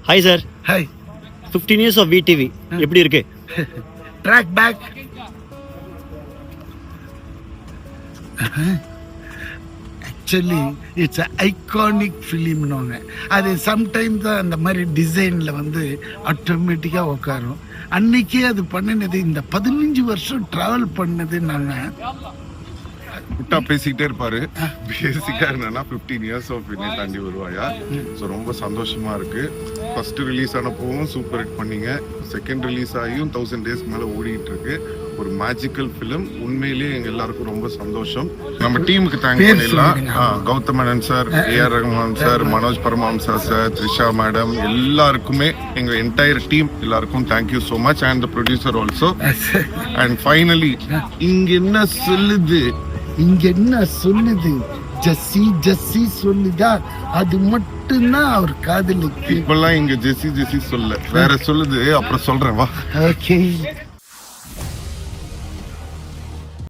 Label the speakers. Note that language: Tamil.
Speaker 1: Hi sir.
Speaker 2: Hi.
Speaker 1: 15 years of VTV எப்படி இருக்கு?
Speaker 2: Track back. Actually it's iconic ஃபிலிம்னு அது சம்டைம்ஸ் தான் அந்த மாதிரி டிசைனில் வந்து ஆட்டோமேட்டிக்காக உட்காரும். அன்னைக்கே அது பண்ணினது இந்த 15 வருஷம் ட்ராவல் பண்ணது நாங்கள்
Speaker 3: விட்டா பேசிக்கிட்டே இருப்பாரு. பேசிக்கா என்னன்னா 15 years ஆஃப் வினை தாண்டி வருவாயா. ஸோ ரொம்ப சந்தோஷமா இருக்கு. ஃபர்ஸ்ட் ரிலீஸ் ஆனப்பவும் சூப்பர் ஹிட் பண்ணீங்க. செகண்ட் ரிலீஸ் ஆகியும் 1000 days மேலே ஓடிட்டு இருக்கு. ஒரு மேஜிக்கல் ஃபிலிம். உண்மையிலேயே எங்க எல்லாருக்கும் ரொம்ப சந்தோஷம். நம்ம டீமுக்கு தேங்க் பண்ணிடலாம். Gautham Menon sir, AR Rahman sir, Manoj Paramahamsa sir, Trisha madam, எல்லாருக்குமே எங்க என்டையர் டீம் எல்லாருக்கும் thank you so much. And the producer also. And finally இங்க என்ன சொல்லுது ஜெஸ்ஸி ஜெஸ்ஸி சொல்லுதா, அது மட்டும்தான் அவர் காதலுக்கு. இப்பெல்லாம் இங்க ஜெஸ்ஸி ஜெஸ்ஸி சொல்ல வேற சொல்லுது. அப்புறம் சொல்றேன் வா.
Speaker 2: ஓகே.